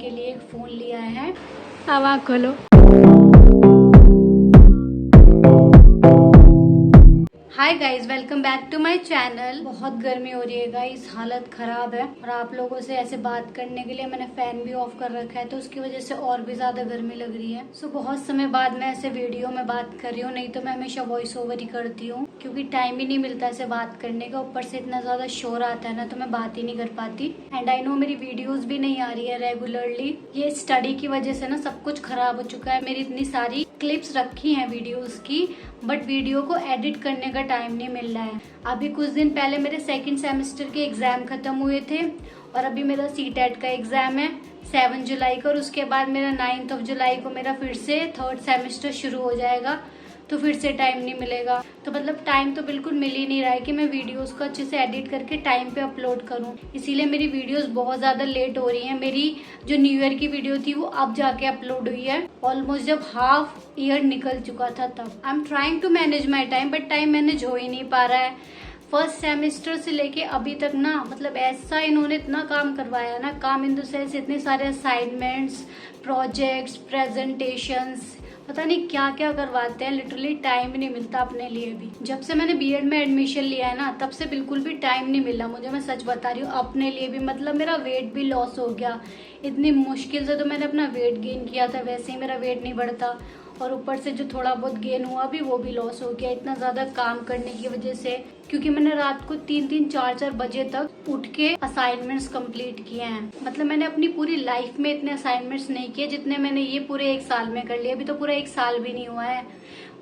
उनके लिए एक फ़ोन लिया है। अब आँख खोलो। Hi guys, welcome back to my channel. बहुत गर्मी हो रही है गाइज, हालत खराब है और आप लोगों से ऐसे बात करने के लिए मैंने फैन भी ऑफ कर रखा है, तो उसकी वजह से और भी ज्यादा गर्मी लग रही है। सो बहुत समय बाद मैं ऐसे वीडियो में बात कर रही हूँ, नहीं तो मैं हमेशा वॉइस ओवर ही करती हूँ क्योंकि टाइम ही नहीं मिलता ऐसे बात करने का। ऊपर से इतना ज्यादा शोर आता है ना, तो मैं बात ही नहीं कर पाती। एंड आई नो मेरी वीडियोज भी नहीं आ रही है रेगुलरली। ये स्टडी की वजह से ना सब कुछ खराब हो चुका है। मेरी इतनी सारी क्लिप्स रखी हैं वीडियोस की, बट वीडियो को एडिट करने का टाइम नहीं मिल रहा है। अभी कुछ दिन पहले मेरे सेकंड सेमेस्टर के एग्जाम खत्म हुए थे और अभी मेरा सीटेट का एग्जाम है 7 जुलाई को, और उसके बाद मेरा 9 जुलाई को मेरा फिर से थर्ड सेमेस्टर शुरू हो जाएगा, तो फिर से टाइम नहीं मिलेगा। तो मतलब टाइम तो बिल्कुल मिल ही नहीं रहा है कि मैं वीडियोस को अच्छे से एडिट करके टाइम पे अपलोड करूं। इसीलिए मेरी वीडियोस बहुत ज्यादा लेट हो रही हैं। मेरी जो न्यू ईयर की वीडियो थी वो अब जाके अपलोड हुई है, ऑलमोस्ट जब हाफ ईयर निकल चुका था तब। I am trying to manage my time, but time manage हो ही नहीं पा रहा है। फर्स्ट सेमेस्टर से लेके अभी तक ना, मतलब ऐसा इन्होंने इतना काम करवाया ना, काम इन द सेंस इतने सारे असाइनमेंट्स, प्रोजेक्ट्स, प्रेजेंटेशंस, पता नहीं क्या क्या करवाते हैं। लिटरली टाइम ही नहीं मिलता अपने लिए भी। जब से मैंने बीएड में एडमिशन लिया है ना, तब से बिल्कुल भी टाइम नहीं मिला मुझे। मैं सच बता रही हूँ, अपने लिए भी। मतलब मेरा वेट भी लॉस हो गया। इतनी मुश्किल से तो मैंने अपना वेट गेन किया था, वैसे ही मेरा वेट नहीं बढ़ता, और ऊपर से जो थोड़ा बहुत गेन हुआ भी वो भी लॉस हो गया इतना ज्यादा काम करने की वजह से। क्योंकि मैंने रात को 3-3, 4-4 बजे तक उठ के असाइनमेंट्स कंप्लीट किए हैं। मतलब मैंने अपनी पूरी लाइफ में इतने असाइनमेंट्स नहीं किए जितने मैंने ये पूरे 1 साल में कर लिए। अभी तो पूरा 1 साल भी नहीं हुआ है।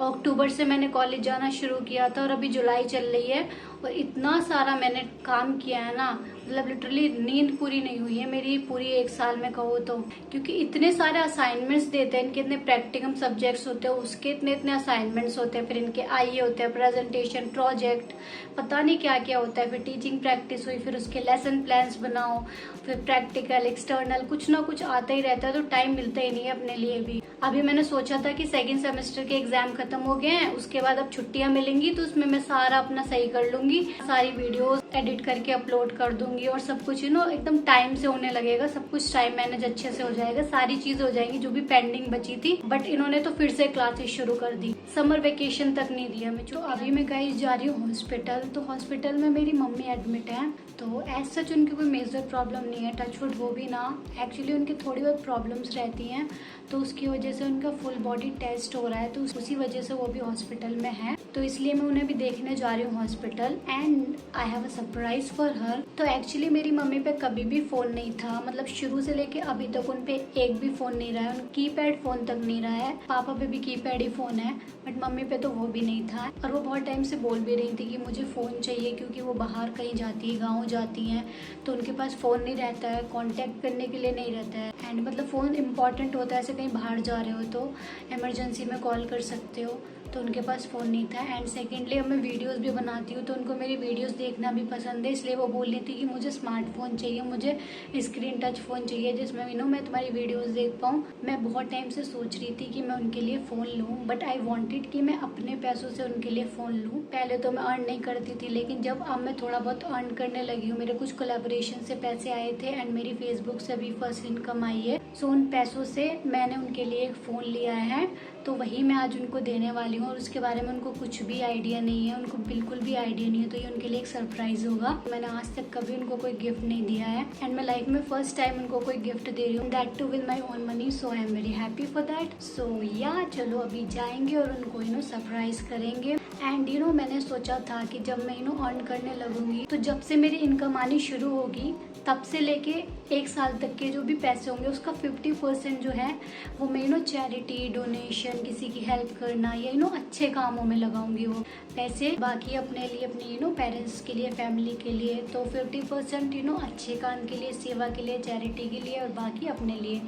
अक्टूबर से मैंने कॉलेज जाना शुरू किया था और अभी जुलाई चल रही है, और इतना सारा मैंने काम किया है ना, मतलब लिटरली नींद पूरी नहीं हुई है मेरी पूरी 1 साल में कहो तो। क्योंकि इतने सारे असाइनमेंट्स देते हैं, इनके इतने प्रैक्टिकम सब्जेक्ट्स होते हैं, उसके इतने इतने असाइनमेंट्स होते हैं, फिर इनके आईए होते हैं, प्रेजेंटेशन, प्रोजेक्ट, पता नहीं क्या क्या होता है। फिर टीचिंग प्रैक्टिस हुई, फिर उसके लेसन प्लान्स बनाओ, फिर प्रैक्टिकल, एक्सटर्नल, कुछ ना कुछ आता ही रहता है, तो टाइम मिलता ही नहीं है अपने लिए भी। अभी मैंने सोचा था कि सेकंड सेमेस्टर के एग्जाम खत्म हो गए हैं, उसके बाद अब छुट्टियां मिलेंगी, तो उसमें मैं सारा अपना सही कर लूंगी, सारी वीडियोस एडिट करके अपलोड कर दूंगी, और सब कुछ एकदम टाइम से होने लगेगा। सब कुछ टाइम मैनेज अच्छे से हो जाएगा, सारी चीज हो जाएंगी जो भी पेंडिंग बची थी। बट इन्होंने तो फिर से क्लासेस शुरू कर दी, समर वेकेशन तक नहीं दिया मैं। तो अभी मैं गाइस जा रही हूँ हॉस्पिटल। तो हॉस्पिटल में मेरी मम्मी एडमिट है। तो एज सच उनकी कोई मेजर प्रॉब्लम नहीं है, टचवुड वो भी ना। एक्चुअली उनकी थोड़ी बहुत प्रॉब्लम्स रहती हैं, तो उसकी वजह से उनका फुल बॉडी टेस्ट हो रहा है, तो उसी वजह से वो भी हॉस्पिटल में है। तो इसलिए मैं उन्हें भी देखने जा रही हूँ hospital, and I have a surprise for her. तो एक्चुअली मेरी मम्मी पे कभी भी फोन नहीं था, मतलब शुरू से लेके अभी तक उन पे एक भी फोन नहीं रहा है, उन कीपैड फोन तक नहीं रहा है। पापा पे भी कीपैड ही फोन है, बट मम्मी पे तो वो भी नहीं था। और वो बहुत टाइम से बोल भी रही थी कि मुझे फोन चाहिए, क्योंकि वो बाहर कहीं जाती है, गाँव जाती हैं, तो उनके पास फोन नहीं रहता है, कॉन्टेक्ट करने के लिए नहीं रहता है। एंड मतलब फोन इंपॉर्टेंट होता है, ऐसे कहीं बाहर जा रहे हो तो इमरजेंसी में कॉल कर सकते हो, तो उनके पास फ़ोन नहीं था। एंड सेकेंडली अब मैं वीडियोस भी बनाती हूँ, तो उनको मेरी वीडियोस देखना भी पसंद है, इसलिए वो बोल रही थी कि मुझे स्मार्टफोन चाहिए, मुझे स्क्रीन टच फ़ोन चाहिए जिसमें मैं तुम्हारी वीडियोस देख पाऊँ। मैं बहुत टाइम से सोच रही थी कि मैं उनके लिए फ़ोन लूँ, बट आई वॉन्टेड कि मैं अपने पैसों से उनके लिए फ़ोन लूँ। पहले तो मैं अर्न नहीं करती थी, लेकिन जब अब मैं थोड़ा बहुत अर्न करने लगी हूँ, मेरे कुछ कोलैबोरेशन से पैसे आए थे, एंड मेरी फेसबुक से भी फर्स्ट इनकम आई है, सो उन पैसों से मैंने उनके लिए एक फ़ोन लिया है। तो वही मैं आज उनको देने वाली हूँ, और उसके बारे में उनको कुछ भी आइडिया नहीं है, उनको बिल्कुल भी आइडिया नहीं है, तो ये उनके लिए एक सरप्राइज होगा। मैंने आज तक कभी उनको कोई गिफ्ट नहीं दिया है, एंड मैं लाइफ में फर्स्ट टाइम उनको कोई गिफ्ट दे रही हूँ, that too with my own money, so I am very happy for that. So yeah चलो अभी जाएंगे और उनको सरप्राइज करेंगे। एंड मैंने सोचा था कि जब मैं अर्न करने लगूंगी, तो जब से मेरी इनकम आनी शुरू होगी, तब से लेके 1 साल तक के जो भी पैसे होंगे, उसका 50% जो है वो मैं चैरिटी, डोनेशन, किसी की हेल्प करना, या अच्छे कामों में लगाऊंगी वो पैसे। बाकी अपने लिए, अपनी पेरेंट्स के लिए, फैमिली के लिए। तो 50% अच्छे काम के लिए, सेवा के लिए, चैरिटी के लिए, और बाकी अपने लिए।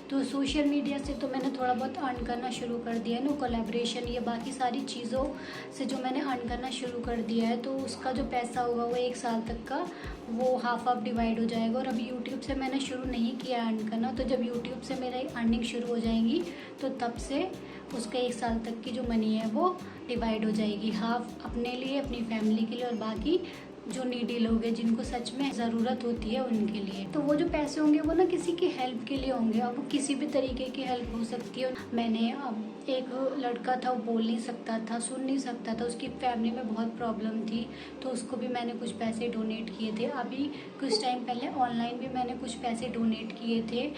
तो सोशल मीडिया से तो मैंने थोड़ा बहुत अर्न करना शुरू कर दिया है, कोलैबोरेशन, ये बाकी सारी चीज़ों से जो मैंने अर्न करना शुरू कर दिया है, तो उसका जो पैसा होगा वो 1 साल तक का वो हाफ डिवाइड हो जाएगा। और अभी यूट्यूब से मैंने शुरू नहीं किया अर्न करना, तो जब यूट्यूब से मेरा अर्निंग शुरू हो जाएंगी, तो तब से उसके 1 साल तक की जो मनी है वो डिवाइड हो जाएगी, हाफ अपने लिए, अपनी फैमिली के लिए, और बाकी जो नीडी लोग हैं, जिनको सच में ज़रूरत होती है उनके लिए। तो वो जो पैसे होंगे वो ना किसी की हेल्प के लिए होंगे। अब वो किसी भी तरीके की हेल्प हो सकती है। मैंने अब एक लड़का था, वो बोल नहीं सकता था, सुन नहीं सकता था, उसकी फैमिली में बहुत प्रॉब्लम थी, तो उसको भी मैंने कुछ पैसे डोनेट किए थे। अभी कुछ टाइम पहले ऑनलाइन भी मैंने कुछ पैसे डोनेट किए थे।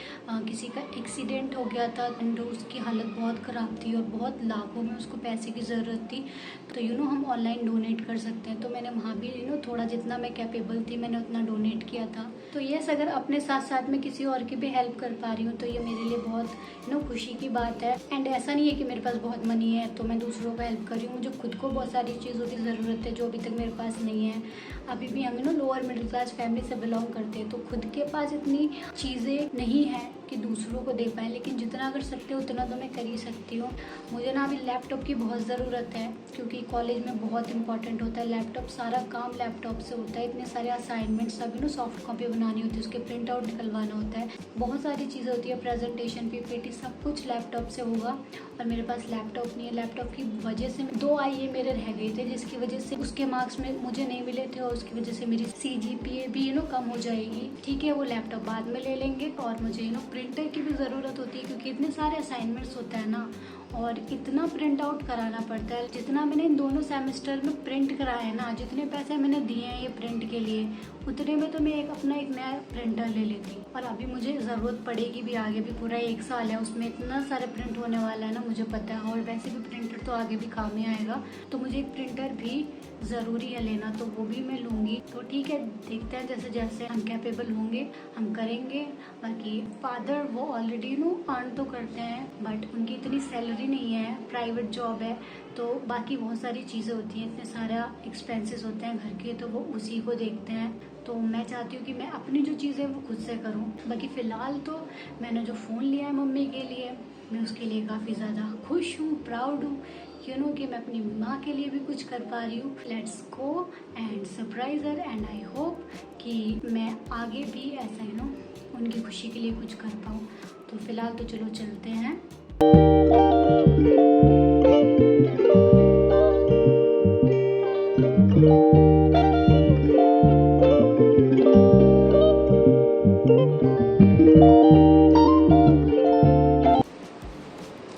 किसी का एक्सीडेंट हो गया था एंड उसकी हालत बहुत ख़राब थी और बहुत लाखों में उसको पैसे की ज़रूरत थी। तो हम ऑनलाइन डोनेट कर सकते हैं। तो मैंने वहाँ भी थोड़ा जितना मैं कैपेबल थी मैंने उतना डोनेट किया था। तो यस, अगर अपने साथ साथ में किसी और की भी हेल्प कर पा रही हूँ तो ये मेरे लिए बहुत खुशी की बात है। एंड ऐसा नहीं है कि मेरे पास बहुत मनी है तो मैं दूसरों को हेल्प कर रही हूँ। मुझे खुद को बहुत सारी चीज़ों की ज़रूरत है जो अभी तक मेरे पास नहीं है। अभी भी हम लोअर मिडिल क्लास फैमिली से बिलोंग करते हैं, तो खुद के पास इतनी चीज़ें नहीं है कि दूसरों को दे पाए, लेकिन जितना कर सकते हो उतना तो मैं कर ही सकती हूँ। मुझे ना अभी लैपटॉप की बहुत ज़रूरत है क्योंकि कॉलेज में बहुत इंपॉर्टेंट होता है लैपटॉप। सारा काम लैपटॉप से होता है, इतने सारे असाइनमेंट्स सभी सॉफ्ट कॉपी बनानी होती है, उसके प्रिंट आउट निकलवाना होता है, बहुत सारी चीज़ें होती है, प्रेजेंटेशन पीपीटी सब कुछ लैपटॉप से होगा। और मेरे पास लैपटॉप नहीं है। लैपटॉप की वजह से 2 आईए मेरे रह गए थे, जिसकी वजह से उसके मार्क्स में मुझे नहीं मिले थे और उसकी वजह से मेरी CGPA भी कम हो जाएगी। ठीक है, वो लैपटॉप बाद में ले लेंगे। और मुझे प्रिंटर की भी ज़रूरत होती है क्योंकि इतने सारे असाइनमेंट्स होता है ना और इतना प्रिंट आउट कराना पड़ता है। जितना मैंने इन दोनों सेमेस्टर में प्रिंट कराया है ना, जितने पैसे मैंने दिए हैं ये प्रिंट के लिए, उतने में तो मैं अपना एक नया प्रिंटर ले लेती। और अभी मुझे ज़रूरत पड़ेगी भी, आगे भी पूरा 1 साल है, उसमें इतना सारे प्रिंट होने वाला है ना, मुझे पता है। और वैसे भी प्रिंटर तो आगे भी काम में आएगा, तो मुझे एक प्रिंटर भी ज़रूरी है लेना, तो वो भी मैं लूँगी। तो ठीक है, देखते हैं जैसे जैसे हम कैपेबल होंगे हम करेंगे। बाकी फादर वो ऑलरेडी अर्न तो करते हैं बट उनकी इतनी सैलरी नहीं है, प्राइवेट जॉब है, तो बाकी बहुत सारी चीज़ें होती हैं, इतने सारा एक्सपेंसेस होते हैं घर के, तो वो उसी को देखते हैं। तो मैं चाहती हूँ कि मैं अपनी जो चीज़ें वो खुद से करूँ। बाकी फ़िलहाल तो मैंने जो फ़ोन लिया है मम्मी के लिए, मैं उसके लिए काफ़ी ज़्यादा खुश हूँ, प्राउड हूँ कि मैं अपनी माँ के लिए भी कुछ कर पा रही हूँ। Let's go and surprise her and I hope कि मैं आगे भी ऐसा उनकी खुशी के लिए कुछ कर पाऊँ। तो फिलहाल तो चलो चलते हैं।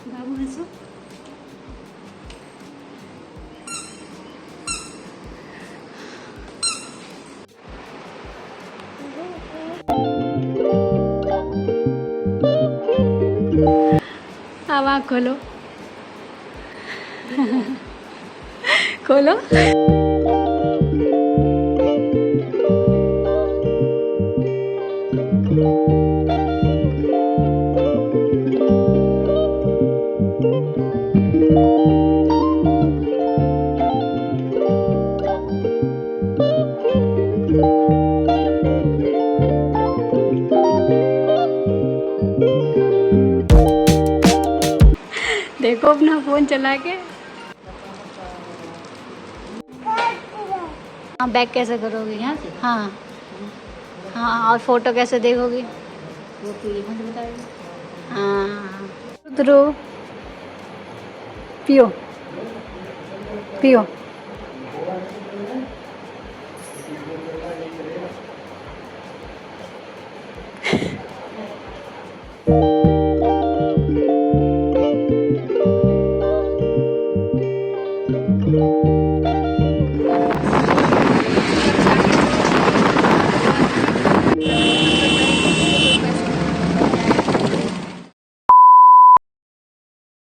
बाबू हंसो। अब आँख खोलो। खोलो। देखो अपना फोन चला के। हाँ, बैक कैसे करोगी? यहाँ से? हाँ हाँ, और फोटो कैसे देखोगी? वो तो ये मुझे बताएगी। हाँ, उतरो, पियो पियो।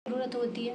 ज़रूरत होती है।